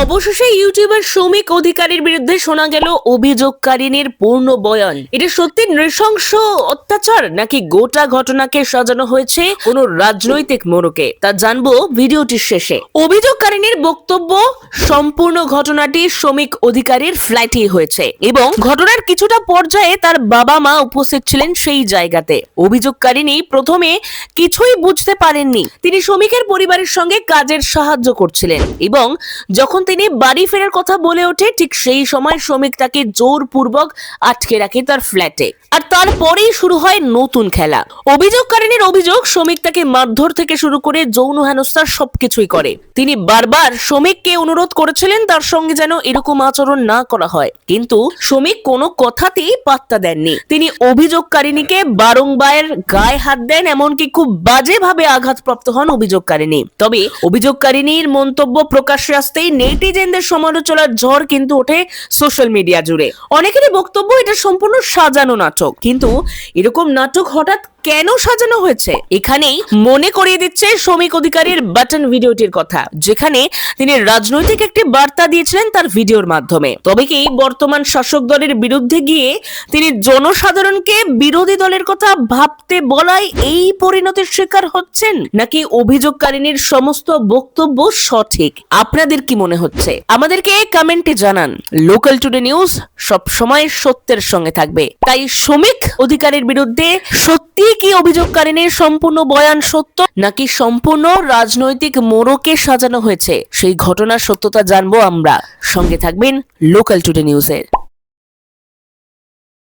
অবশেষে ইউটিউবার শ্রমিক অধিকারীর বিরুদ্ধে শোনা গেল অভিযোগকারিনীর পূর্ণ বয়ান। এটা সত্যি নৃশংস অত্যাচার নাকি গোটা ঘটনাকে সাজানো হয়েছে কোনো রাজনৈতিক মোড়কে, তা জানবো ভিডিওটির শেষে। অভিযোগকারিনীর বক্তব্য, সম্পূর্ণ ঘটনাটি শ্রমিক অধিকারীর ফ্ল্যাটেই হয়েছে এবং ঘটনার কিছুটা পর্যায়ে তার বাবা মা উপস্থিত ছিলেন সেই জায়গাতে। অভিযোগকারিনী প্রথমে কিছুই বুঝতে পারেননি। তিনি শ্রমিকের পরিবারের সঙ্গে কাজের সাহায্য করছিলেন এবং যখন তিনি বাড়ি ফেরার কথা বলে ওঠে, ঠিক সেই সময় শ্রমিক তাকে জোরপূর্বক আটকে রাখে তার ফ্ল্যাটে। আর তারপরেই শুরু হয় নতুন খেলা। অভিযোগকারিনীর অভিযোগ, শ্রমিক তাকে মারধর থেকে শুরু করে যৌন হেনস্থার সবকিছুই করে। তিনি বারবার শ্রমিককে অনুরোধ করেছিলেন তার সঙ্গে যেন এরকম আচরণ না করা হয়, কিন্তু শ্রমিক কোনো কথাতেই পাত্তা দেননি। তিনি অভিযোগকারিনীকে বারংবার গায়ে হাত দেন, এমনকি খুব বাজেভাবে আঘাতপ্রাপ্ত হন অভিযোগকারিনী। তবে অভিযোগকারিনীর মন্তব্য প্রকাশ্যে আসতেই নেটিজেনদের সমালোচনার ঝড় কিন্তু ওঠে সোশ্যাল মিডিয়া জুড়ে। অনেকেরই বক্তব্য এটা সম্পূর্ণ সাজানো নাটক, কিন্তু এরকম নাটক হঠাৎ কেন সাজানো হয়েছে এখানেই মনে করিয়ে দিচ্ছে শ্রমিক অধিকারীর বাটন ভিডিওটির কথা, যেখানে তিনি রাজনৈতিক একটি বার্তা দিয়েছিলেন তার ভিডিওর মাধ্যমে। তবে কি বর্তমান শাসক দলের বিরুদ্ধে গিয়ে তিনি জনসাধারণকে বিরোধী দলের কথা ভাবতে বলাই এই পরিণতির শিকার হচ্ছেন, নাকি অভিযোগকারিনীর সমস্ত বক্তব্য সঠিক? আপনাদের কি মনে হচ্ছে আমাদেরকে কমেন্টে জানান। লোকাল টুডে নিউজ সব সময় সত্যের সঙ্গে থাকবে, তাই শ্রমিক অধিকারীর বিরুদ্ধে সত্যি কি অভিযোগকারিনীর সম্পূর্ণ বয়ান সত্য, নাকি সম্পূর্ণ রাজনৈতিক মোড়কে সাজানো হয়েছে, সেই ঘটনার সত্যতা জানবো আমরা। সঙ্গে থাকবেন লোকাল টুডে নিউজের।